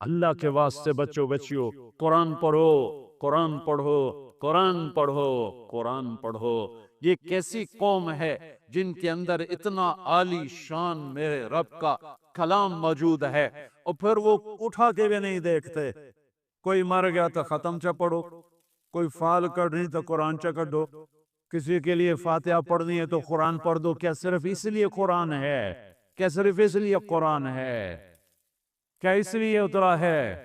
اللہ کے واسطے بچوں بچیوں قرآن پڑھو، قرآن پڑھو، قرآن پڑھو، قرآن پڑھو۔ یہ کیسی قوم ہے جن کے اندر اتنا عالی شان میرے رب کا کلام موجود ہے، اور پھر وہ اٹھا کے بھی نہیں دیکھتے۔ کوئی مر گیا تو ختم چا پڑھو، کوئی فال کرنی تو قرآن چا کر دو، کسی کے لیے فاتحہ پڑھنی ہے تو قرآن پڑھ دو۔ کیا صرف اس لیے قرآن ہے؟ کیا صرف اس لیے قرآن ہے؟ کیا اس لیے اترا ہے؟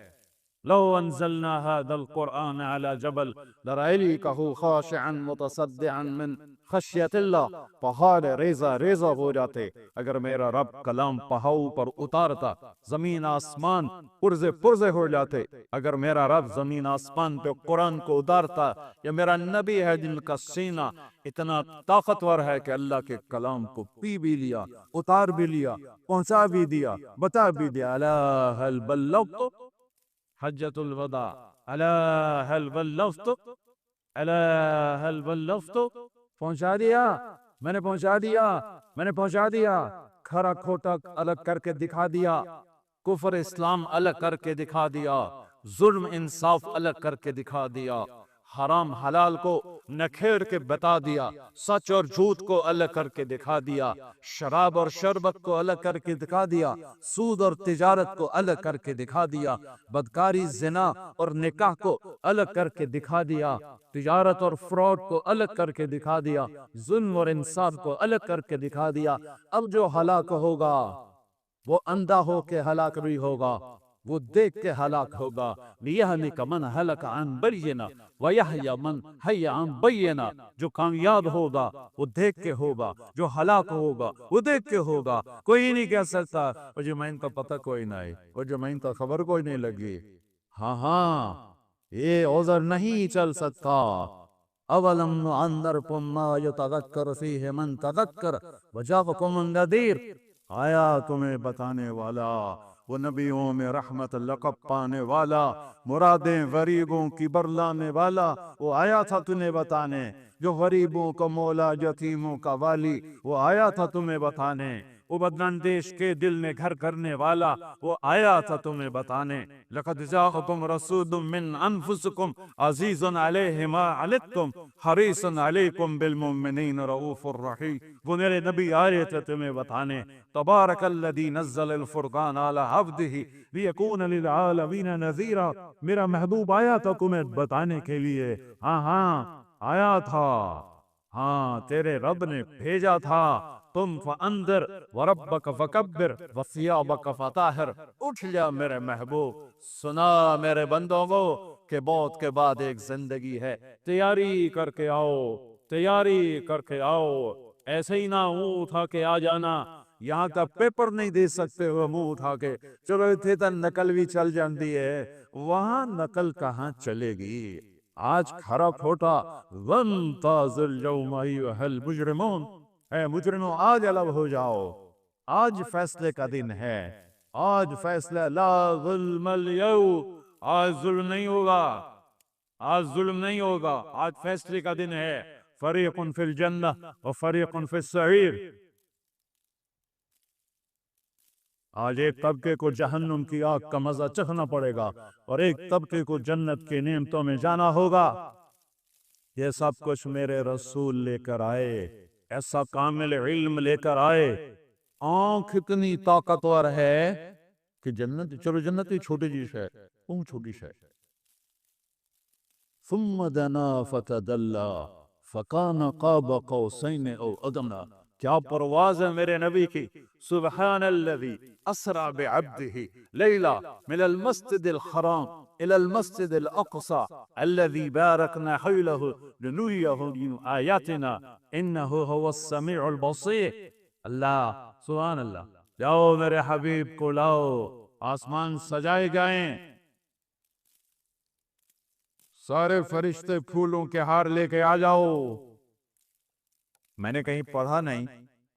لو انزلنا هذا القرآن على جبل لرأيته خاشعا متصدعا من خشیت اللہ۔ پہاڑ ریزہ ریزہ ہو جاتے اگر میرا رب کلام پہاڑوں پر اتارتا، زمین آسمان پرزے پرزے ہو جاتے اگر میرا رب زمین آسمان پہ قرآن کو اتارتا۔ یا میرا نبی ہے جن کا سینہ اتنا طاقتور ہے کہ اللہ کے کلام کو پی بھی لیا، اتار بھی لیا، پہنچا بھی دیا، بتا بھی دیا۔ الا هل بلغت حجت الوداع، الا هل بلغت، الا هل بلغت، پہنچا دیا، میں نے پہنچا دیا، میں نے پہنچا دیا۔ کھرا کھوٹا الگ کر کے دکھا دیا، کفر اسلام الگ کر کے دکھا دیا، ظلم انصاف الگ کر کے دکھا دیا، حرام حلال کو نکھیر کے بتا دیا، سچ اور جھوٹ کو الگ کر کے دکھا دیا، شراب اور شربت کو الگ کر کے دکھا دیا، سود اور تجارت کو الگ کر کے دکھا دیا، بدکاری زنا اور نکاح کو الگ کر کے دکھا دیا، تجارت اور فراڈ کو الگ کر کے دکھا دیا، ظلم اور انصاف کو الگ کر کے دکھا دیا۔ اب جو ہلاک ہوگا وہ اندھا ہو کے ہلاک بھی ہوگا، وہ دیکھ کے ہلاک ہوگا۔ لِيَهْلِكَ مَنْ هَلَكَ عَنْ بَيِّنَةٍ وَيَحْيَى مَنْ حَيَّ عَنْ بَيِّنَةٍ۔ جو کامیاب ہوگا وہ دیکھ کے ہوگا، جو ہلاک ہوگا وہ دیکھ کے ہوگا۔ کوئی نہیں کہہ سکتا مجھے میں ان کا پتہ کوئی نہیں، مجھے میں ان کا خبر کوئی نہیں لگی۔ ہاں ہاں، یہ عذر نہیں چل سکتا۔ اولم نعمرکم ما یتذکر فیہ من تذکر وجاءکم النذیر۔ آیا تمہیں بتانے والا، وہ نبیوں میں رحمت لقب پانے والا، مرادیں غریبوں کی برلانے والا، وہ آیا تھا تمہیں بتانے۔ جو غریبوں کا مولا، یتیموں کا والی، وہ آیا تھا تمہیں بتانے۔ وہ بداندیش کے دل میں گھر کرنے والا، وہ آیا تھا تمہیں بتانے۔ لقد جاءکم رسول من انفسکم عزیز علیہ ما عنتم حریص علیکم بالمؤمنین رؤوف الرحیم۔ وہ میرے نبی آئے تھے تمہیں بتانے۔ تبارک الذی نزل الفرقان علی عبدہ لیکون للعالمین نذیرا۔ میرا محبوب آیا تھا تمہیں بتانے کے لیے۔ ہاں ہاں آیا تھا، ہاں تیرے رب نے بھیجا تھا۔ تم فاندر وربک فکبر وثیابک فطہر۔ اٹھ جا میرے محبوب، سنا میرے بندوں کو کہ موت کے بعد ایک زندگی ہے، تیاری کر کے آؤ، تیاری کر کے آؤ۔ ایسے ہی نہ منہ اٹھا کے آ جانا، یہاں کا پیپر نہیں دے سکتے ہو منہ اٹھا کے، چلو اتنے تک نقل بھی چل جاتی ہے، وہاں نقل کہاں چلے گی؟ آج کھرا کھوٹا وَانْتَظِرْ يَوْمَ أَيُّهَا الْمُجْرِمُونَ۔ اے مجرموں آج الگ ہو جاؤ، آج فیصلے کا دن ہے، آج فیصلہ لا ظلم اليوم، آج ظلم نہیں ہوگا، آج ظلم نہیں ہوگا، آج فیصلے کا دن ہے۔ فریق فی الجنہ و فریق فی السعیر۔ آج ایک طبقے کو جہنم کی آگ کا مزہ چکھنا پڑے گا اور ایک طبقے کو جنت کی نعمتوں میں جانا ہوگا۔ یہ سب کچھ میرے رسول لے کر آئے، ایسا کامل علم لے کر آئے، آنکھ اتنی طاقتور ہے کہ جنت، چلو جنت ہی چھوٹی چیز ہے، وہ چھوٹی ہے۔ ثم دنا فتدلا فکان قاب قوسین او ادنی۔ کیا پرواز ہے میرے نبی کی۔ سبحان الذی اسری بعبدہ لیلا من المسجد الحرام الى المسجد الاقصى الذي باركنا حوله لنريه من آیاتنا انه هو السمیع البصیر۔ اللہ، سبحان اللہ، جاؤ میرے حبیب کو لاؤ، آسمان سجائے گئے، سارے فرشتے پھولوں کے ہار لے کے آ جاؤ۔ میں نے کہیں پڑھا نہیں،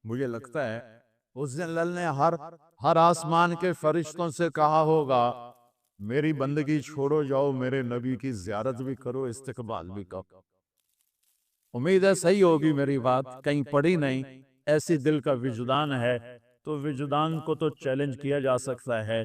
مجھے لگتا ہے اس دن اللہ نے ہر آسمان کے فرشتوں سے کہا ہوگا میری بندگی چھوڑو، جاؤ میرے نبی کی زیارت بھی کرو، استقبال بھی کرو۔ امید ہے صحیح ہوگی میری بات، کہیں پڑھی نہیں، ایسی دل کا وجدان ہے تو وجدان کو تو چیلنج کیا جا سکتا ہے۔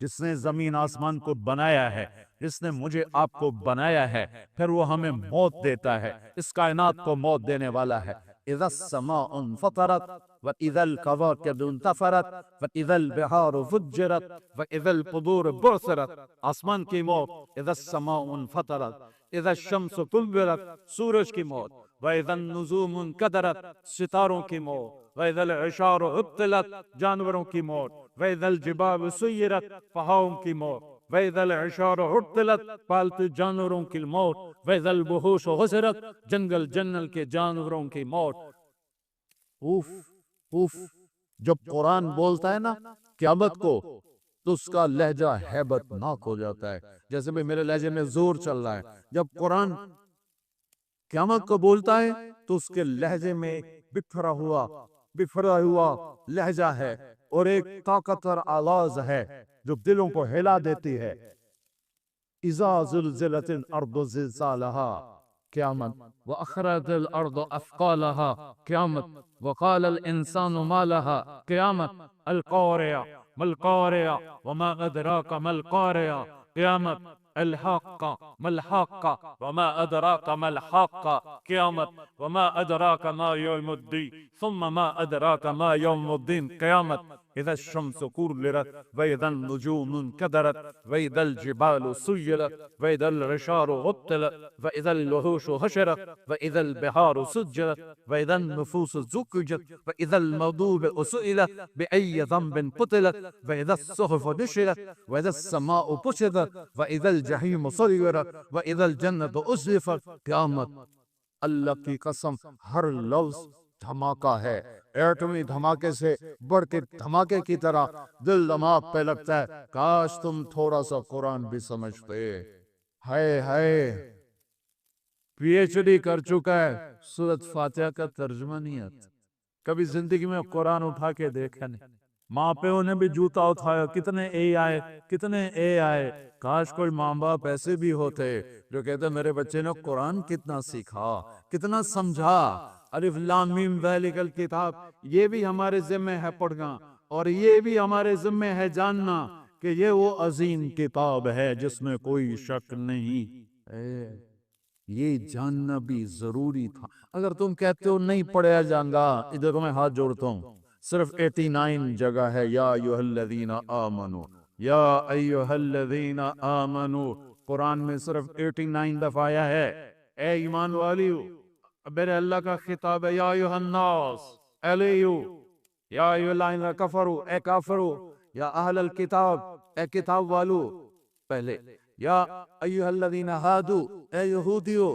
جس نے زمین آسمان کو بنایا ہے، جس نے مجھے آپ کو بنایا ہے، پھر وہ ہمیں موت دیتا ہے، اس کائنات کو موت دینے والا ہے۔ اذا السماء انفطرت واذا الكواكب انتثرت واذا البحار فجرت واذا القبور بعثرت، آسمان کی موت، اذا السماء انفطرت، اذا الشمس كورت، سورج کی موت، واذا النجوم انكدرت، ستاروں کی موت، واذا العشار عطلت، جانوروں کی موت، واذا الجبال سيرت، پہاڑوں کی موت، واذا العشار عطلت، پالتو جانوروں کی موت، واذا الوحوش حشرت، جنگل جنگل کے جانوروں کی موت۔ اوف اوف، جب قرآن بولتا ہے نا قیامت کو تو اس کا لہجہ ہیبت ناک ہو جاتا ہے، جیسے بھی میرے لہجے میں زور چل رہا ہے۔ جب قرآن قیامت کو بولتا ہے تو اس کے لہجے میں بکھرا ہوا لہجہ ہے اور ایک طاقتور آواز ہے جو دلوں کو ہلا دیتی ہے۔ اذا زلزلت الارض زلزالها، قیامت، واخرجت الارض اثقالها، قیامت، وقال الانسان ما لها، قیامت، القارعة ما القارعة وما ادراك ما القارعة، قیامت، الحاقة ما الحاقة وما ادراك ما الحاقة، قیامت، وما ادراك ما يوم الدين ثم ما ادراك ما يوم الدين، قیامت، اذا الشمس كورت واذا النجوم انكدرت واذا الجبال سيرت واذا العشار عطلت واذا الوحوش حشرت واذا البحار سجرت واذا النفوس زوجت واذا الموءودة سئلت بأي ذنب قتلت واذا الصحف نشرت واذا السماء كشطت واذا الجحيم سعرت واذا الجنة أزلفت، قیامت۔ اللہ کی قسم ہر لفظ دھماکہ ہے، ایٹمی دھماکے سے بڑھ کے دھماکے کی طرح دل دماغ پہ لگتا ہے۔ کاش تم تھوڑا سا قرآن بھی سمجھتے۔ ہائے ہائے، پی ایچ ڈی کر چکا ہے، سورۃ فاتحہ کا ترجمہ نہیں آتا، کبھی زندگی میں قرآن اٹھا کے دیکھا نہیں۔ ماں پیوں نے بھی جوتا اٹھایا، کتنے اے آئے۔ کاش کوئی ماں باپ ایسے بھی ہوتے جو کہتے میرے بچے نے قرآن کتنا سیکھا، کتنا سمجھا۔ الف لام میم ذالک الکتاب، یہ بھی ہمارے ذمہ ہے پڑھنا، اور یہ بھی ہمارے ذمہ ہے جاننا کہ یہ وہ عظیم کتاب ہے جس میں کوئی شک نہیں۔ یہ جاننا بھی ضروری تھا۔ اگر تم کہتے ہو نہیں پڑھا جانگا، ادھر میں ہاتھ جوڑتا ہوں، صرف 89 جگہ ہے یا ایھا الذین آمنو، یا ایھا الذین آمنو، قرآن میں صرف 89 دفعہ آیا ہے۔ اے ایمان والیو، میرے اللہ کا خطاب ہے، یا ایھا الناس، الیو، یا ایھا الذین کفروا، اے کافرو، یا اہل الکتاب، اے کتاب والو، پہلے یا ایھا الذین ہادو، اے یہودیو،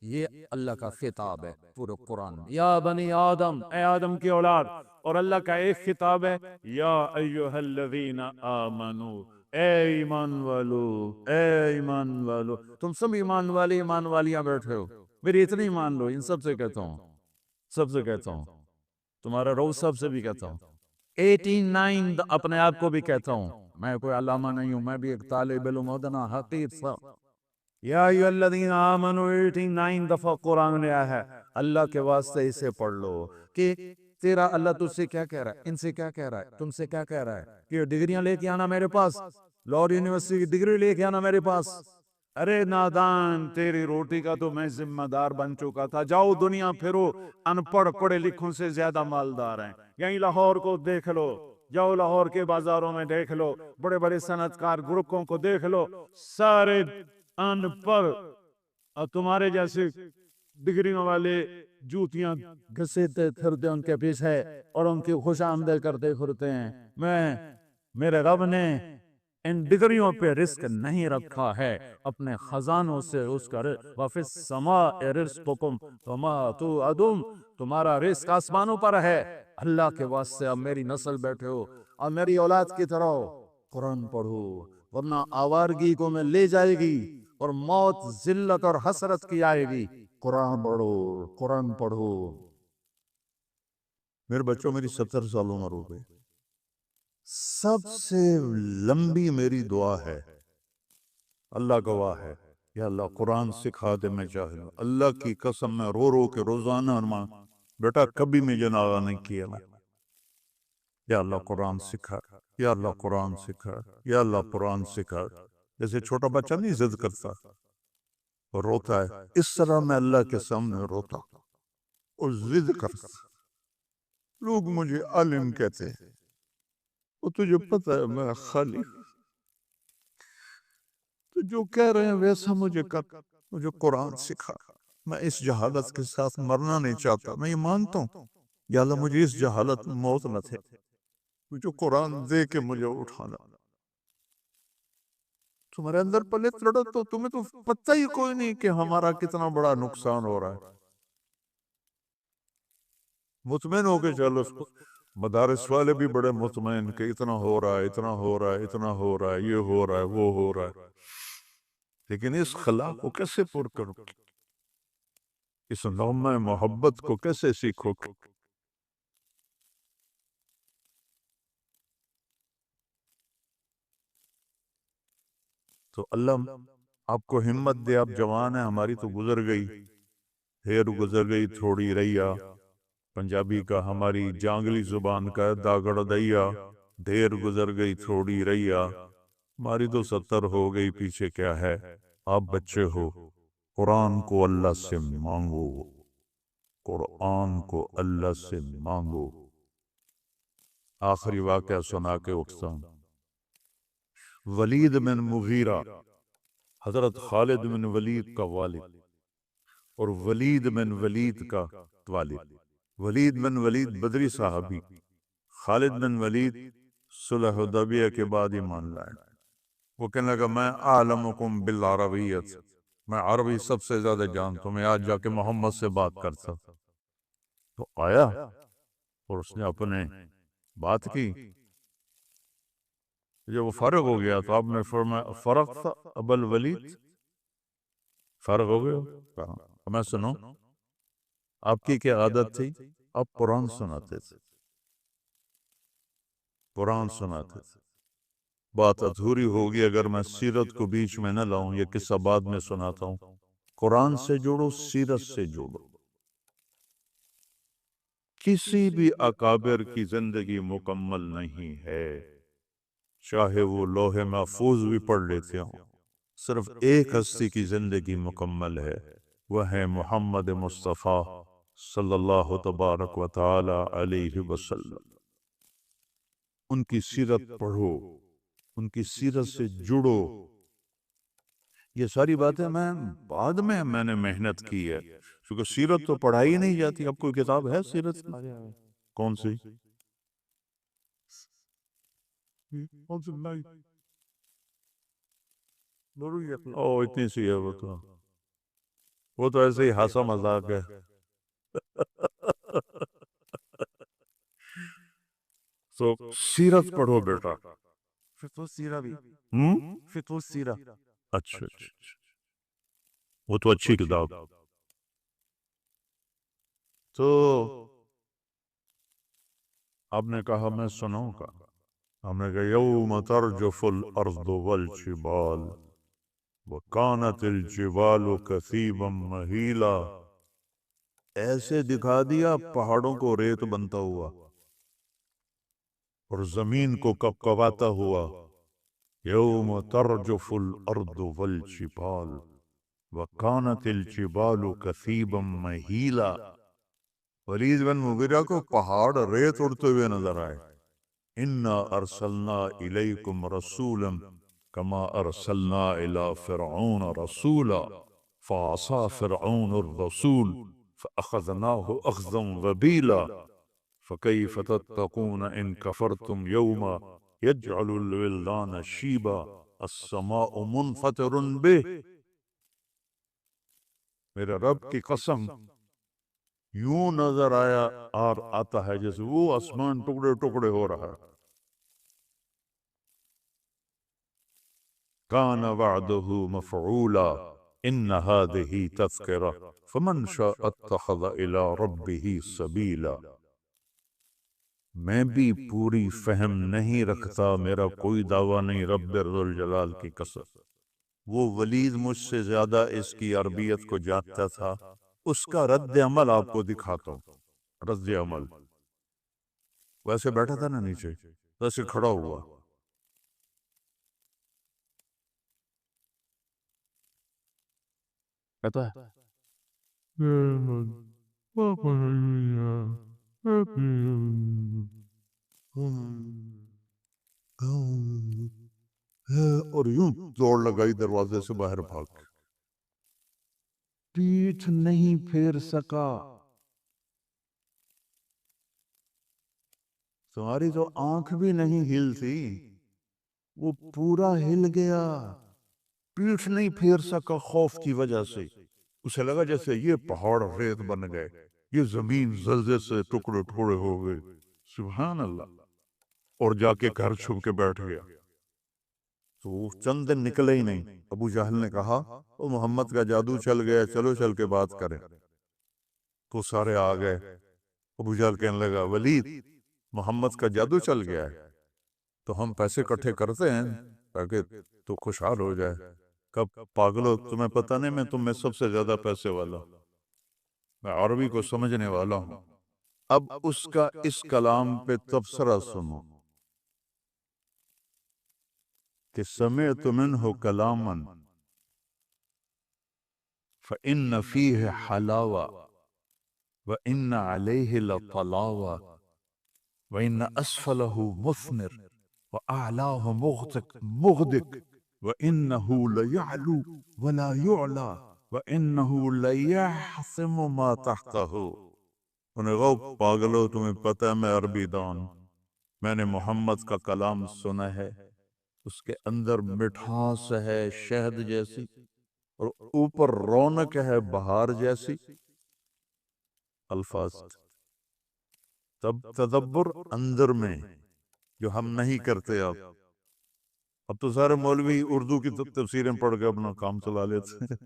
یہ اللہ کا خطاب ہے پورے قرآن میں۔ یا بنی آدم، اے آدم کی اولاد، اور اللہ کا ایک خطاب ہے، یا ایھا الذین آمنو، اے ایمان والو، اے ایمان والو۔ تم سب ایمان والے ایمان والیاں بیٹھے ہو، میری اتنی مان لو، ان سب سے کہتا ہوں، سب سے کہتا ہوں، تمہارا روز سب سے بھی کہتا ہوں، 89 اپنے آپ کو بھی کہتا ہوں، میں کوئی علامہ نہیں ہوں، میں بھی ایک طالب علم ادنا حقیر سا۔ یا ایھا الذین آمنو 89 دفعہ قرآن میں آیا ہے۔ اللہ کے واسطے اسے پڑھ لو کہ تیرا اللہ تجھ سے کیا کہہ رہا ہے، ان سے کیا کہہ رہا ہے، تم سے کیا کہہ رہا ہے کہ ڈگریاں لے کے آنا میرے پاس، لاہور یونیورسٹی کی ڈگری لے کے آنا میرے پاس۔ ارے نادان، تیری روٹی کا تو میں ذمہ دار بن چکا تھا۔ جاؤ دنیا پھرو، ان پڑھ پڑھے لکھوں سے زیادہ مالدار ہیں۔ یہیں لاہور کو دیکھ لو، جاؤ لاہور کے بازاروں میں دیکھ لو، بڑے بڑے صنعت کار گروپوں کو دیکھ لو، سارے ان پڑھ، اور تمہارے جیسے ڈگریوں والے جوتیاں گھسیٹتے پھرتے ان کے پیچھے اور ان کی خوش آمدید کرتے پھرتے ہیں۔ میرے رب نے ان ڈگریوں پہ رزق نہیں رکھا ہے، اپنے خزانوں سے اس کا وَفِي السَّمَاءِ رِزْقُكُمْ وَمَا تُوعَدُونَ، تمہارا رزق آسمانوں پر ہے۔ اللہ کے واسطے اب میری نسل بیٹھے ہو اور میری اولاد کی طرح قرآن پڑھو، ورنہ آوارگی کو میں لے جائے گی اور موت ذلت اور حسرت کی آئے گی۔ قرآن پڑھو، قرآن پڑھو۔ میرے بچوں، میری 70 سال عمر ہو گئی، سب سے لمبی میری دعا ہے، اللہ گواہ ہے، یا اللہ قرآن سکھا دے، میں جاہل ہوں۔ اللہ کی قسم میں رو رو کے روزانہ بیٹا کبھی میں جنازہ نہیں کیا، یا اللہ قرآن سکھا، یا اللہ قرآن سکھا، یا اللہ قرآن سکھا۔ جیسے چھوٹا بچہ نہیں ضد کرتا اور روتا ہے، اس طرح میں اللہ کے سامنے روتا اور ضد کرتا۔ لوگ مجھے عالم کہتے ہیں، وہ تجھے پتہ ہے میں خالی، تو جو کہہ رہے ہیں ویسا مجھے کر، مجھے قرآن سکھا۔ میں اس جہالت کے ساتھ مرنا نہیں چاہتا، میں یہ مانتا ہوں یا اللہ مجھے اس جہالت میں موت نہ تھے، مجھے قرآن دے کے مجھے اٹھانا۔ تمہارے اندر پلے لڑا تو تمہیں تو پتہ ہی کوئی نہیں کہ ہمارا کتنا بڑا نقصان ہو رہا ہے۔ مطمئن ہو کے چلو، اس کو مدارس والے بھی بڑے مطمئن کہ اتنا ہو رہا ہے، اتنا ہو رہا ہے، اتنا ہو رہا ہے، یہ ہو رہا ہے، وہ ہو رہا ہے، لیکن اس خلا کو کیسے پر کرو، اس نغمہ محبت کو کیسے سیکھو؟ تو اللہ آپ کو ہمت دے، آپ جوان ہیں، ہماری تو گزر گئی، ہیر گزر گئی تھوڑی ریا، پنجابی کا ہماری جانگلی زبان کا ہے داگڑ دیا، دیر گزر گئی تھوڑی ریا، ہماری تو 70 ہو گئی، پیچھے کیا ہے؟ آپ بچے ہو، قرآن کو اللہ سے مانگو، قرآن کو اللہ سے مانگو۔ آخری واقعہ سنا کے اٹھتا ہوں۔ ولید بن مغیرہ، حضرت خالد بن ولید کا والد، اور ولید بن ولید کا والد، ولید بن ولید بدری صحابی، خالد بن ولید صلح حدیبیہ کے بعد ایمان لائے۔ وہ کہنے لگا میں اعلمکم بالعربیت، میں عربی سب سے زیادہ جانتا ہوں، میں آج جا کے محمد سے بات کرتا۔ تو آیا اور اس نے اپنے بات کی، جب وہ فارغ ہو گیا تو آپ نے فرمایا فرغت ابا الولید، فارغ ہو گئے ہو؟ کہا میں سنوں، آپ کی کیا عادت تھی؟ آپ قرآن سناتے تھے، قرآن سناتے تھے۔ بات ادھوری ہوگی اگر میں سیرت کو بیچ میں نہ لاؤں، یہ قصہ بعد میں سناتا ہوں۔ قرآن سے جوڑو، سیرت سے جوڑو۔ کسی بھی اکابر کی زندگی مکمل نہیں ہے، چاہے وہ لوح محفوظ بھی پڑھ لیتے ہوں، صرف ایک ہستی کی زندگی مکمل ہے، وہ ہے محمد مصطفیٰ صلی اللہ تبارک و تعالی علیہ وسلم۔ ان کی سیرت پڑھو، ان کی سیرت سے جڑو۔ یہ ساری باتیں بعد میں نے محنت کی ہے، کیونکہ سیرت تو پڑھائی نہیں جاتی۔ اب کوئی کتاب ہے سیرت کی؟ کون سی؟ او اتنی سی ہے، وہ تو ایسے ہی ہنسا مذاق ہے۔ تو سیرت پڑھو بیٹا، فقہ سیرہ بھی، فقہ سیرہ۔ اچھا اچھا، وہ تو اچھی کتاب۔ تو آپ نے کہا میں سنوں گا، ہم نے کہا یوم ترجف الارض والجبال وکانت الجبال کثیبا مہیلا، ایسے دکھا دیا پہاڑوں کو ریت بنتا ہوا اور زمین کو کپکپاتا ہوا۔ یوم ترجف الارض والجبال وکانت الجبال کثیبا مہیلا، ولید بن مغیرہ کو پہاڑ ریت اڑتے ہوئے نظر آئے۔ انا ارسلنا الیکم رسولا کما ارسلنا الی فرعون رسولا فعصى فرعون الرسول فاخذناه اخذا وبیلا فکیف تتقون ان کفرتم یوما یجعل الولدان شیبا السماء منفطر به۔ میرے رب کی قسم، یوں نظر آتا ہے جیسے وہ آسمان ٹکڑے ٹکڑے ہو رہا ہے۔ کان وعدہ مفعولا ان هذه تذکرہ فمن شاء اتخذ الى ربہ سبیلا۔ میں بھی پوری فہم نہیں رکھتا، میرا کوئی دعویٰ نہیں، رب ذوالجلال کی قسم۔ وہ ولید مجھ سے زیادہ اس کی عربیت کو جانتا تھا، اس کا رد عمل آپ کو دکھاتا ہوں۔ رد عمل ویسے بیٹھا تھا نا نیچے، ویسے کھڑا ہوا، کہتا ہے اور یوں دوڑ لگائی دروازے سے باہر بھاگ کے۔ پیٹھ نہیں پھیر سکا، تمہاری تو آنکھ بھی نہیں ہلتی، وہ پورا ہل گیا، پیٹھ نہیں پھیر سکا خوف کی وجہ سے۔ اسے لگا جیسے یہ پہاڑ ریت بن گئے، یہ زمین زلزلے سے ٹکڑے ٹکڑے ہو گئے، سبحان اللہ۔ اور جا کے گھر چھپ کے بیٹھ گیا۔ تو وہ چند دن نکلے ہی نہیں۔ ابو جہل نے کہا وہ محمد کا جادو چل گیا، چلو چل کے بات کریں۔ تو سارے آ گئے۔ ابو جہل کہنے لگا ولید محمد کا جادو چل گیا ہے تو ہم پیسے اکٹھے کرتے ہیں تاکہ تو خوشحال ہو جائے۔ کب پاگلو، تمہیں پتہ نہیں میں تم میں سب سے زیادہ پیسے والا ہوں، میں عربی کو سمجھنے والا ہوں۔ اب اس کا اس کلام پہ تبصرہ سنو کہ سمعت منہ کلاما فإن فیہ حلاوہ وإن علیہ لطلاوہ وإن أسفله مثمر وأعلاه مغدق وإنه ليعلو ولا يعلى وإنه ليحسم ما تحته۔ انہیں کہا پاگلو، تمہیں پتہ ہے میں عربی دان، میں نے محمد کا کلام سنا ہے، اس کے اندر مٹھاس ہے شہد جیسی، اور اوپر رونق ہے بہار جیسی۔ الفاظ تب تدبر اندر میں جو ہم نہیں کرتے۔ اب تو سارے مولوی اردو کی تفسیریں پڑھ کے اپنا کام چلا لیتے ہیں۔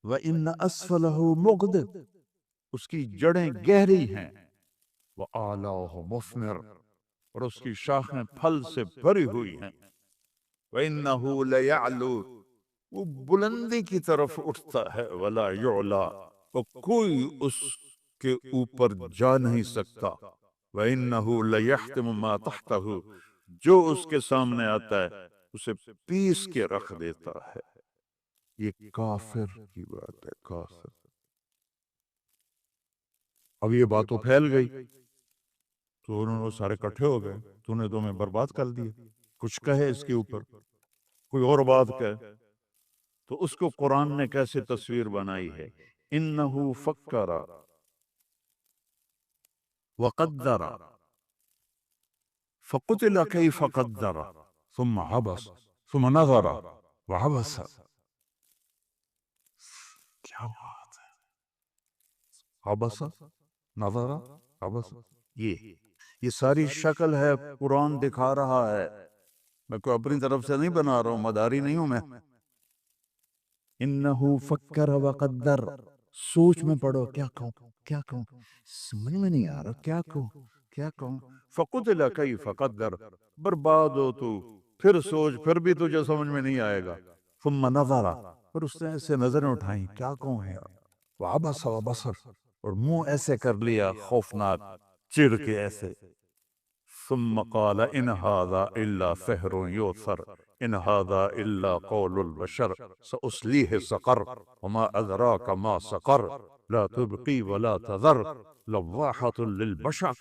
وَإِنَّ أَسْفَلَهُ مُغْدِقٌ، اس کی جڑیں گہری ہیں، وَآلَاهُ مُثْمِرٌ، اور اس کی شاخیں پھل سے بھری ہوئی ہیں، وَإِنَّهُ لَيَعْلُو، وہ بلندی کی طرف اٹھتا ہے، وَلَا يُعْلَى، اور کوئی اس کے اوپر جا نہیں سکتا، وَإِنَّهُ لَيَحْتِمُ مَا تَحْتَهُ، جو اس کے سامنے آتا ہے اسے پیس کے رکھ دیتا ہے۔ یہ کافر کی بات ہے، کافر۔ اب یہ بات تو پھیل گئی تو انہوں نے سارے کٹھے ہو گئے، تو نے تمہیں برباد کر دیا، کچھ کہے اس کے اوپر، کوئی اور بات کہے۔ تو اس کو قرآن نے کیسے تصویر بنائی ہے، انہو فکر وقدر فقتل کیف قدر ثم عبس ثم نظر وعبس۔ کیا بات ہے، عبس نظر عبس، یہ ساری شکل ہے، قرآن دکھا رہا ہے، میں کوئی اپنی طرف سے نہیں بنا رہا ہوں، مداری نہیں ہوں میں۔ انہو فکر وقدر، سوچ میں پڑو کیا کہوں کیا کہوں، سمجھ میں نہیں آ رہا کیا کہوں کیا کہوں۔ فقتل کیف قدر، برباد ہو تو، پھر سوچ، پھر بھی تجھے سمجھ میں نہیں آئے گا۔ ثم نظر، پھر اس نے ایسے نظریں اٹھائیں کیا کہوں ہے، وعبس وبصر، اور منہ ایسے کر لیا خوفناک چڑ کے ایسے۔ ثم قال ان هذا الا سحر یؤثر ان هذا الا قول البشر سأصليه سقر وما ادراك ما سقر لا تبقي ولا تذر لواحة للبشر۔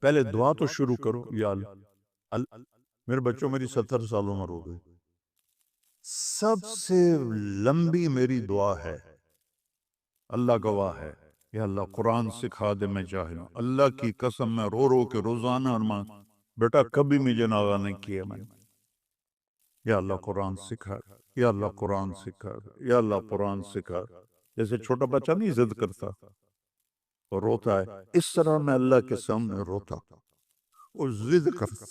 پہلے دعا تو شروع کرو، یا میرے بچوں میری 70 سال عمر ہو گئی، سب سے لمبی میری دعا ہے، اللہ گواہ ہے، یا اللہ قرآن سکھا دے، میں جاہل ہوں، اللہ کی قسم میں رو رو کے روزانہ ارمان، بیٹا کبھی مجھے ناغہ نہیں کیا میں نے، یا اللہ قرآن سکھا دے، یا اللہ قرآن سکھا دے، یا اللہ قرآن سکھا دے۔ جیسے چھوٹا بچہ نہیں ضد کرتا اور روتا ہے، اس طرح میں اللہ کے سامنے روتا اور ضد کرتا۔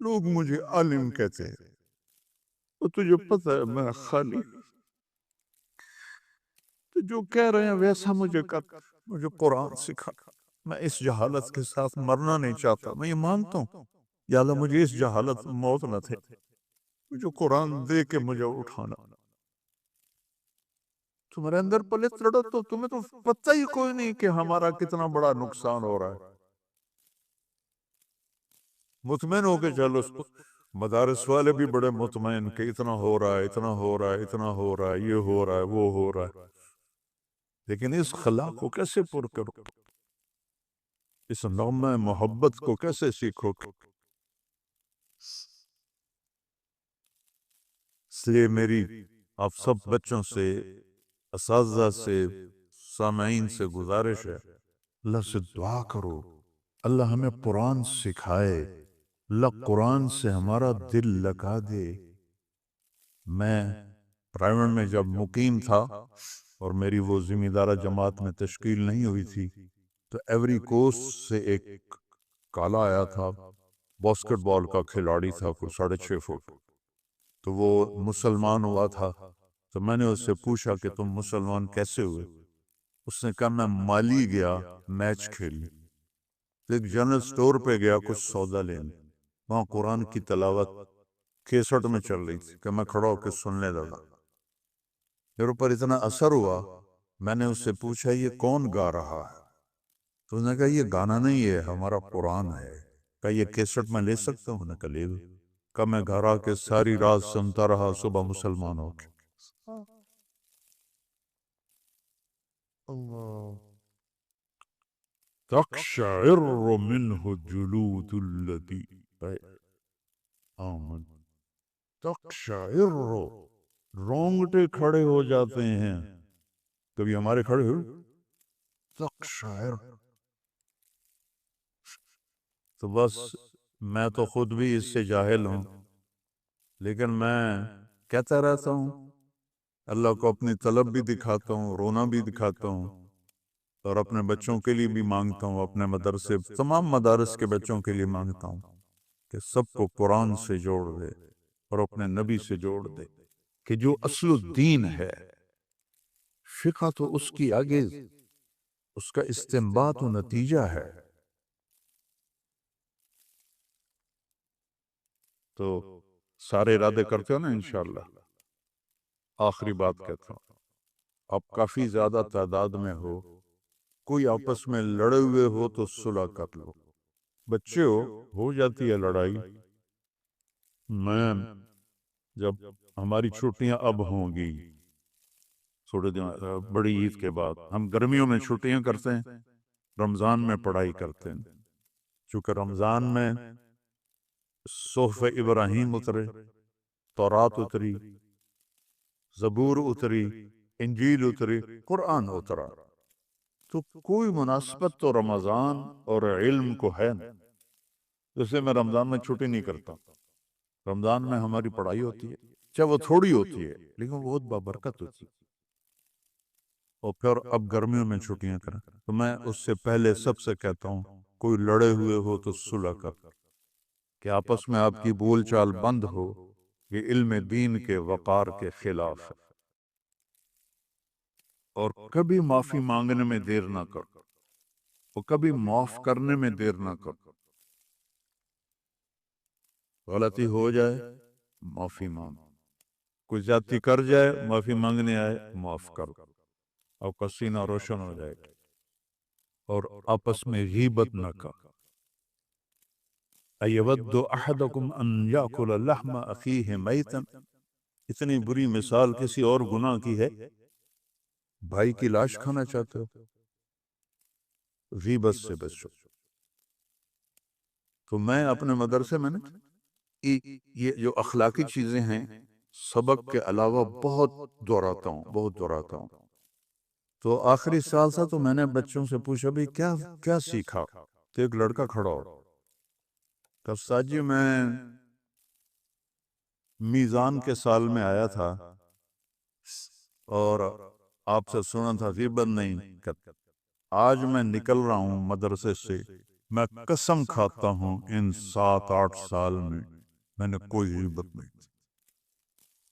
لوگ مجھے عالم کہتے ہیں، اور تجھے پتہ ہے میں خالی، تو جو کہہ رہے ہیں ویسا مجھے کر، مجھے قرآن سکھا۔ میں اس جہالت کے ساتھ مرنا نہیں چاہتا، میں یہ مانتا ہوں یا اللہ مجھے اس جہالت میں موت نہ تھے، جو قرآن دے کے مجھے اٹھانا۔ تمہارے اندر پلت لڑو تو تمہیں تو پتہ ہی کوئی نہیں کہ ہمارا کتنا بڑا نقصان ہو رہا ہے۔ مطمئن ہو کے چلو، اس کو مدارس والے بھی بڑے مطمئن کہ اتنا ہو رہا ہے، اتنا ہو رہا ہے، اتنا ہو رہا ہے، یہ ہو رہا ہے، وہ ہو رہا ہے، لیکن اس خلا کو کیسے پر کرو؟ اس نغمہ محبت کو کیسے سیکھو؟ اس لیے میری آپ سب بچوں سے، اساتذہ سے، سامعین سے گزارش ہے، اللہ سے دعا کرو اللہ ہمیں قرآن سکھائے، اللہ قرآن سے ہمارا دل لگا دے۔ میں پرائیویٹ میں جب مقیم تھا اور میری وہ ذمہ دارہ جماعت میں تشکیل نہیں ہوئی تھی تو ایوری کوسٹ سے ایک کالا آیا تھا، باسکٹ بال کا کھلاڑی تھا، کوئی 6.5 فٹ، تو وہ مسلمان ہوا تھا۔ تو میں نے اس سے پوچھا کہ تم مسلمان کیسے ہوئے؟ اس نے کہا میں مالی گیا میچ کھیلنے، ایک جنرل سٹور پہ گیا کچھ سودا لینے، وہاں قرآن کی تلاوت کیسٹ میں چل رہی تھی کہ میں کھڑا ہو کے سننے لگا، میرے اوپر اتنا اثر ہوا، میں نے اس سے پوچھا یہ کون گا رہا ہے؟ تو اس نے کہا یہ گانا نہیں ہے، ہمارا قرآن ہے۔ کہا یہ کیسٹ میں لے سکتا ہوں؟ نے کہا لے لو۔ کہا میں گھر آ کے ساری رات سنتا رہا، صبح مسلمان ہو کے۔ تقشعر منه جلود الذین آمنوا، تقشعر، رونگٹے کھڑے ہو جاتے ہیں، کبھی ہمارے کھڑے ہوئے؟ تقشعر، تو بس میں تو خود بھی اس سے جاہل ہوں، لیکن میں کہتا رہتا ہوں، اللہ کو اپنی طلب بھی دکھاتا ہوں، رونا بھی دکھاتا ہوں، اور اپنے بچوں کے لیے بھی مانگتا ہوں، اپنے مدرسے تمام مدارس کے بچوں کے لیے مانگتا ہوں کہ سب کو قرآن سے جوڑ دے اور اپنے نبی سے جوڑ دے، کہ جو اصل الدین ہے، فقہ تو اس کی آگے اس کا استنباط و نتیجہ ہے۔ تو سارے ارادے کرتے ہو نا انشاءاللہ؟ آخری بات کہتا ہوں، آپ کافی زیادہ تعداد میں ہو، کوئی آپس میں لڑے ہوئے ہو تو صلح کر لو، بچے ہو جاتی ہے لڑائی۔ میں جب ہماری چھٹیاں اب ہوں گی تھوڑے دن بڑی عید کے بعد، ہم گرمیوں میں چھٹیاں کرتے ہیں، رمضان میں پڑھائی کرتے ہیں، چونکہ رمضان میں صحف ابراہیم اترے، تورات اتری، زبور اتری، انجیل اتری، قرآن اترا، تو کوئی مناسبت تو رمضان اور علم کو ہے نا، جیسے میں رمضان میں چھٹی نہیں کرتا، رمضان میں ہماری پڑھائی ہوتی ہے، چاہے وہ تھوڑی ہوتی ہے لیکن وہ بہت بابرکت ہوتی ہے، اور پھر اب گرمیوں میں چھٹیاں کریں تو میں اس سے پہلے سب سے کہتا ہوں کوئی لڑے ہوئے ہو تو صلح کر، کہ آپس میں آپ کی بول چال بند ہو، یہ علم دین کے وقار کے خلاف ہے، اور کبھی معافی مانگنے میں دیر نہ کرو، اور کبھی معاف کرنے میں دیر نہ کرو، غلطی ہو جائے معافی مانگو، کوئی زیادتی کر جائے معافی مانگنے آئے معاف کرو، آپ کا سینہ روشن ہو جائے گا، اور آپس میں غیبت نہ کرو۔ ایود احدکم ان یاکل لحم اخیہ میتا، اتنی بری مثال کسی اور گناہ کی ہے؟ بھائی کی لاش کھانا چاہتے ہو؟ غیبت سے بچو۔ تو میں اپنے مدرسے میں نا یہ جو اخلاقی چیزیں ہیں سبق کے علاوہ بہت دہراتا ہوں، تو آخری سال تھا تو میں نے بچوں سے پوچھا بھی کیا سیکھا؟ تو ایک لڑکا کھڑا ہو، کہ استاد جی میں میزان کے سال میں آیا تھا اور آپ سے سنا تھا غیبت نہیں کرتے، آج میں نکل رہا ہوں مدرسے سے، میں قسم کھاتا ہوں ان 7-8 سال میں نے کوئی غیبت نہیں کی،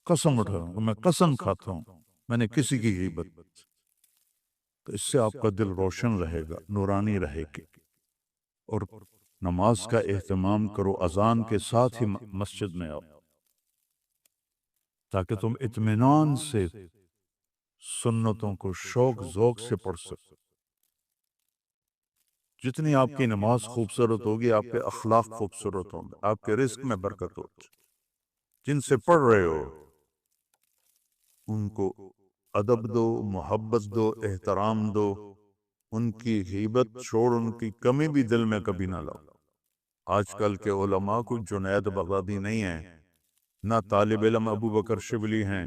قسم اٹھا رہا ہوں، میں قسم کھاتا ہوں میں نے کسی کی غیبت نہیں کی۔ تو اس سے آپ کا دل روشن رہے گا، نورانی رہے گی۔ اور نماز کا اہتمام کرو، اذان کے ساتھ ہی مسجد میں آؤ، تاکہ تم اطمینان سے سنتوں کو شوق ذوق سے پڑھ سکو۔ جتنی آپ کی نماز خوبصورت ہوگی، آپ کے اخلاق خوبصورت ہوں گے، آپ کے رزق میں برکت ہوگی۔ جن سے پڑھ رہے ہو ان کو ادب دو، محبت دو، احترام دو، ان کی غیبت چھوڑ، ان کی کمی بھی دل میں کبھی نہ لاؤ۔ آج کل کے علماء کو جنید بغدادی نہیں ہیں، نہ طالب علم ابو بکر شبلی ہیں۔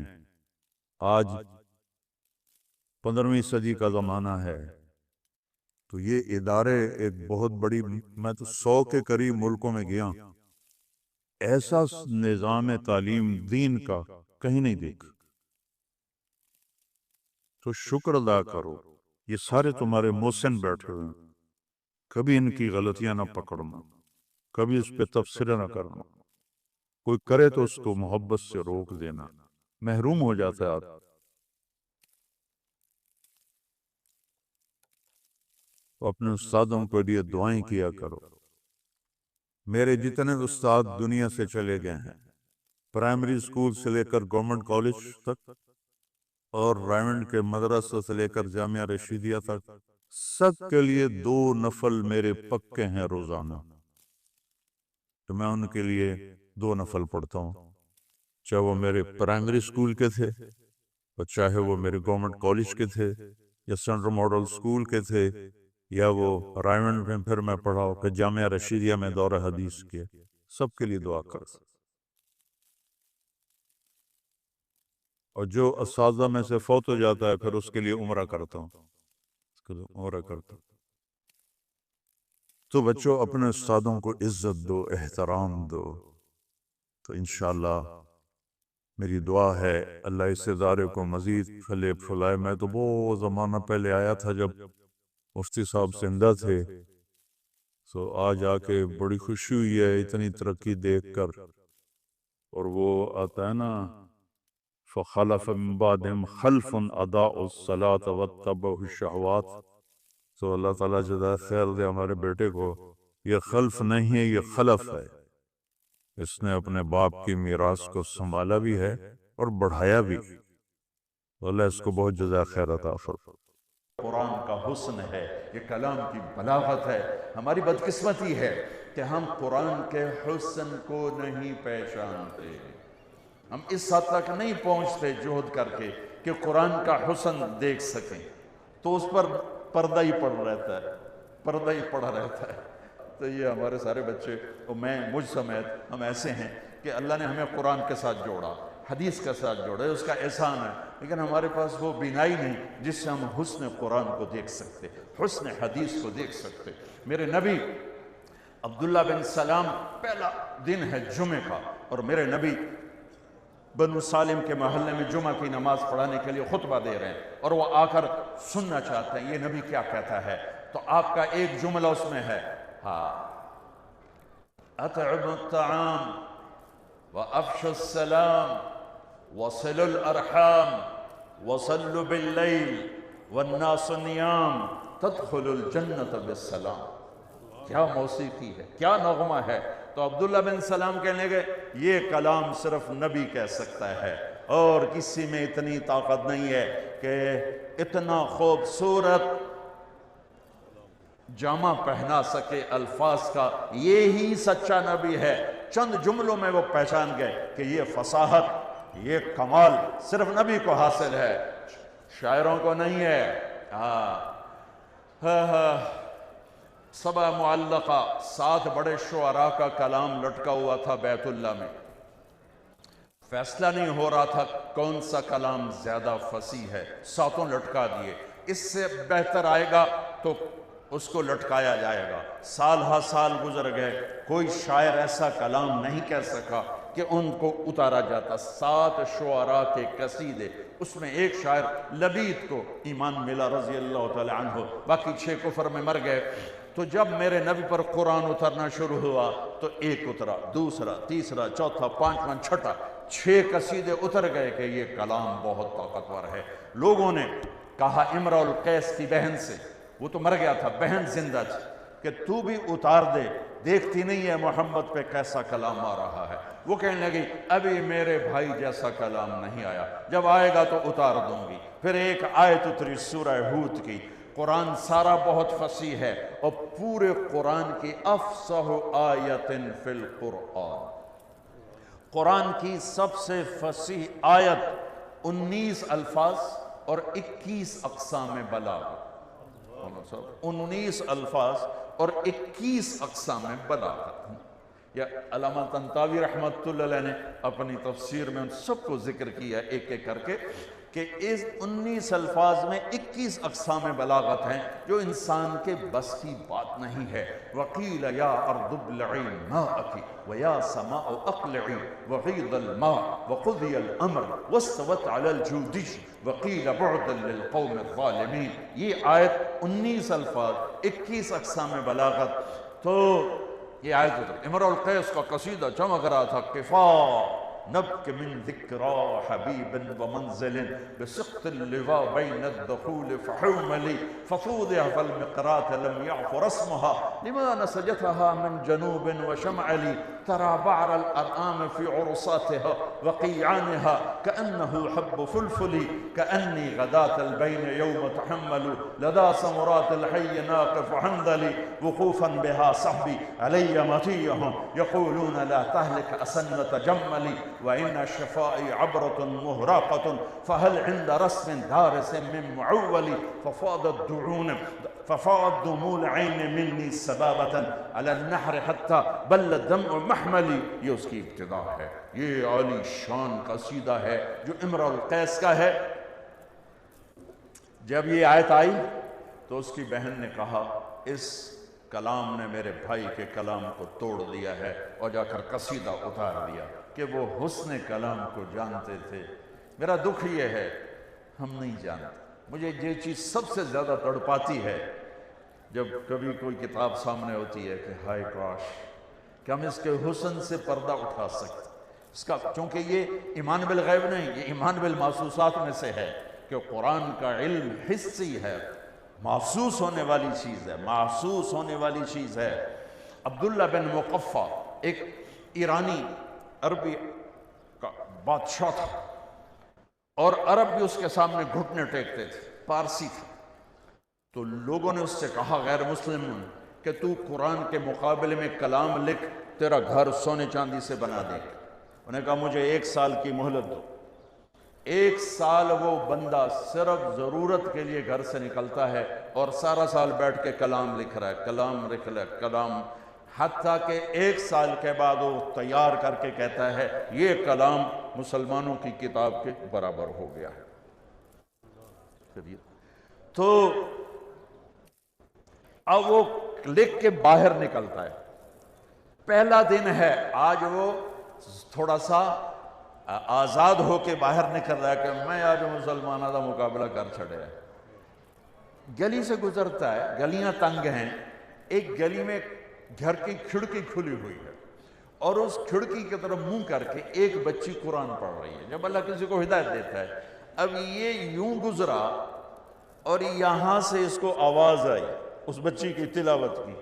آج 15ویں صدی کا زمانہ ہے، تو یہ ادارے ایک بہت بڑی، میں تو 100 کے قریب ملکوں میں گیا، ایسا نظام تعلیم دین کا کہیں نہیں دیکھا۔ تو شکر ادا کرو، یہ سارے تمہارے محسن بیٹھے ہوئے ہیں، کبھی ان کی غلطیاں نہ پکڑنا، کبھی اس پہ تبصرہ نہ کرنا، کوئی کرے تو اس کو محبت سے روک دینا، محروم ہو جاتا ہے آدمی۔ اپنے استادوں کے لیے دعائیں کیا کرو۔ میرے جتنے استاد دنیا سے چلے گئے ہیں، پرائمری اسکول سے لے کر گورنمنٹ کالج تک، اور رائمنڈ کے مدرسہ سے لے کر جامعہ رشیدیہ تک، سب کے لیے 2 نفل میرے پکے ہیں روزانہ، تو میں ان کے لیے 2 نفل پڑھتا ہوں، چاہے وہ میرے پرائمری اسکول کے تھے، اور چاہے وہ میرے گورنمنٹ کالج کے تھے، یا سینٹرل ماڈل اسکول کے تھے، یا وہ رائمنڈ میں پھر میں پڑھا ہو کہ جامعہ رشیدیہ میں دورہ حدیث کیا، سب کے لیے دعا کر۔ اور جو اساتذہ میں سے فوت ہو جاتا ہے، پھر اس کے لیے عمرہ کرتا ہوں، تو بچوں اپنے استادوں کو عزت دو، احترام دو، تو انشاءاللہ میری دعا ہے اللہ اس ادارے کو مزید پھلے پھلائے۔ میں تو بہت زمانہ پہلے آیا تھا جب مفتی صاحب زندہ تھے، تو آج آ کے بڑی خوشی ہوئی ہے اتنی ترقی دیکھ کر۔ اور وہ آتا ہے نا، فَخَلَفَ مِن بَعْدِهِمْ خَلْفٌ أَضَاعُوا الصَّلَاةَ وَاتَّبَعُوا الشَّهَوَاتِ۔ تو اللہ تعالیٰ جزائے خیر دے ہمارے بیٹے کو، یہ خلف نہیں ہے، یہ خلف ہے۔ اس نے اپنے باپ کی میراث کو سنبھالا بھی ہے اور بڑھایا بھی، اللہ اس کو بہت جزائے خیر عطا فرمائے۔ قرآن کا حسن ہے، یہ کلام کی بلاغت ہے۔ ہماری بدقسمتی ہے کہ ہم قرآن کے حسن کو نہیں پہچانتے، ہم اس حد تک نہیں پہنچتے جہد کر کے کہ قرآن کا حسن دیکھ سکیں، تو اس پر پردہ ہی پڑا رہتا ہے۔ تو یہ ہمارے سارے بچے، اور میں مجھ سمیت، ہم ایسے ہیں کہ اللہ نے ہمیں قرآن کے ساتھ جوڑا، حدیث کے ساتھ جوڑا، اس کا احسان ہے، لیکن ہمارے پاس وہ بینائی نہیں جس سے ہم حسن قرآن کو دیکھ سکتے، حسن حدیث کو دیکھ سکتے۔ میرے نبی عبداللہ بن سلام، پہلا دن ہے جمعہ کا، اور میرے نبی بنو سالم کے محلے میں جمعہ کی نماز پڑھانے کے لیے خطبہ دے رہے ہیں، اور وہ آ کر سننا چاہتے ہیں یہ نبی کیا کہتا ہے۔ تو آپ کا ایک جملہ اس میں ہے، اطعموا الطعام وافشوا السلام وصلوا الارحام وصلوا باللیل والناس نیام تدخلوا الجنت بالسلام۔ کیا موسیقی ہے، کیا نغمہ ہے۔ تو عبداللہ بن سلام کہنے گئے یہ کلام صرف نبی کہہ سکتا ہے، اور کسی میں اتنی طاقت نہیں ہے کہ اتنا خوبصورت جامہ پہنا سکے الفاظ کا، یہی سچا نبی ہے۔ چند جملوں میں وہ پہچان گئے کہ یہ فصاحت، یہ کمال صرف نبی کو حاصل ہے، شاعروں کو نہیں ہے۔ سبع معلقہ، 7 بڑے شعراء کا کلام لٹکا ہوا تھا بیت اللہ میں، فیصلہ نہیں ہو رہا تھا کون سا کلام زیادہ فصیح ہے، 7 لٹکا دیے، اس سے بہتر آئے گا تو اس کو لٹکایا جائے گا۔ سال ہا سال گزر گئے، کوئی شاعر ایسا کلام نہیں کہہ سکا کہ ان کو اتارا جاتا۔ 7 شعراء کے قصیدے، اس میں ایک شاعر لبید کو ایمان ملا رضی اللہ تعالی عنہ، باقی 6 کفر میں مر گئے۔ تو جب میرے نبی پر قرآن اترنا شروع ہوا تو ایک اترا، دوسرا، تیسرا، چوتھا، 5واں، 6 قصیدے اتر گئے کہ یہ کلام بہت طاقتور ہے۔ لوگوں نے کہا امرؤ القیس کی بہن سے، وہ تو مر گیا تھا، بہن زندہ تھی، کہ تو بھی اتار دے، دیکھتی نہیں ہے محمد پہ کیسا کلام آ رہا ہے۔ وہ کہنے لگی ابھی میرے بھائی جیسا کلام نہیں آیا، جب آئے گا تو اتار دوں گی۔ پھر ایک آیت اتری سورہ ہود کی۔ قرآن سارا بہت فصیح ہے، اور پورے قرآن کی افصح آیت فی القرآن، قرآن کی سب سے فصیح آیت 19 الفاظ اور 21 اقسام بلاغت، 19 الفاظ اور 21 اقسام بلاغت۔ یا علامہ طنطاوی رحمۃ اللہ علیہ نے اپنی تفسیر میں ان سب کو ذکر کیا ایک ایک کر کے، کہ اس 19 الفاظ میں 21 اقسام بلاغت ہیں جو انسان کے بس کی بات نہیں ہے۔ وَقِيلَ يَا أَرْضُ ابْلَعِي مَاءَكِ وَيَا سَمَاءُ أَقْلِعِي وَغِيضَ الْمَاءُ وَقُضِيَ الْأَمْرُ وَاسْتَوَتْ عَلَى الْجُودِيِّ وَقِيلَ بُعْدًا لِلْقَوْمِ الظَّالِمِينَ۔ یہ آیت 19 الفاظ 21 اقسام بلاغت۔ تو یہ آیت اتر، امرؤ القیس کا قصیدہ چمک رہا تھا، کفا نبک من ذکرا حبیب ومنزل بسقط اللواء بین الدخول فحوملی ففوضع فالمقرات لم يعف رسمها لما نسجتها من جنوب وشمعلی ترى بعر الأرآم في عرصاتها وقيعانها كأنه حب فلفل كأني غداة البين يوم تحمل لدى سمرات الحي ناقف حنظلي وقوفا بها صحبي علي مطيهم يقولون لا تهلك أسن تجملي وإن الشفاء عبرة مهراقة فهل عند رسم دارس من معول ففاضت دموع العين مني سبابة على النحر حتى بل الدمع محملي۔ یہ اس کی ابتدا ہے، یہ عالی شان قصیدہ ہے جو امرؤ القیس کا ہے۔ جب یہ آیت آئی تو اس کی بہن نے کہا اس کلام نے میرے بھائی کے کلام کو توڑ دیا ہے، اور جا کر قصیدہ اتار دیا کہ وہ حسن کلام کو جانتے تھے۔ میرا دکھ یہ ہے ہم نہیں جانتے۔ مجھے یہ چیز سب سے زیادہ تڑپاتی ہے جب کبھی کوئی کتاب سامنے ہوتی ہے کہ ہائے کاش کہ ہم اس کے حسن سے پردہ اٹھا سکتے، اس کا، چونکہ یہ ایمان بالغیب نہیں، یہ ایمان بالمحسوسات میں سے ہے کہ قرآن کا علم حسی ہے، محسوس ہونے والی چیز ہے، محسوس ہونے والی چیز ہے۔ عبداللہ بن مقفع ایک ایرانی عربی کا بادشاہ تھا، اور عرب بھی اس کے سامنے گھٹنے ٹیکتے تھے، پارسی تھا۔ تو لوگوں نے اس سے کہا، غیر مسلم، کہ تو قرآن کے مقابلے میں کلام لکھ، تیرا گھر سونے چاندی سے بنا دے۔ انہوں نے کہا مجھے 1 سال کی مہلت دو۔ 1 سال وہ بندہ صرف ضرورت کے لیے گھر سے نکلتا ہے اور سارا سال بیٹھ کے کلام لکھ رہا ہے، کلام لکھ رہا ہے، کلام، حتیٰ کہ 1 سال کے بعد وہ تیار کر کے کہتا ہے یہ کلام مسلمانوں کی کتاب کے برابر ہو گیا ہے۔ تو اب وہ لکھ کے باہر نکلتا ہے، پہلا دن ہے آج، وہ تھوڑا سا آزاد ہو کے باہر نکل رہا ہے کہ میں آج مسلمانوں کا مقابلہ کر چھڑے ہے۔ گلی سے گزرتا ہے، گلیاں تنگ ہیں، ایک گلی میں گھر کی کھڑکی کھلی ہوئی ہے، اور اس کھڑکی کی طرف منہ کر کے ایک بچی قرآن پڑھ رہی ہے۔ جب اللہ کسی کو ہدایت دیتا ہے، اب یہ یوں گزرا اور یہاں سے اس کو آواز آئی اس بچی کی تلاوت کی،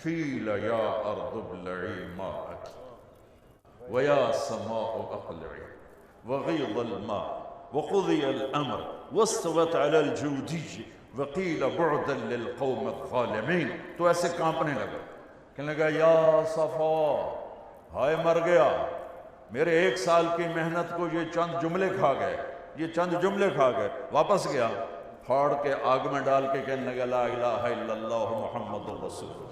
قیل یا ارض ابلعی ماءک ویا سماء اقلعی وغیض الماء وقضی الامر واستوت علی الجودی وقیل بعدا للقوم الظالمین۔ تو ایسے کانپنے لگا، کہنے لگا یا صفا، ہائے مر گیا، میرے 1 سال کی محنت کو یہ چند جملے کھا گئے، یہ چند جملے کھا گئے۔ واپس گیا، پھاڑ کے آگ میں ڈال کے کہنے لگا لا الہ الا اللہ محمد رسول اللہ۔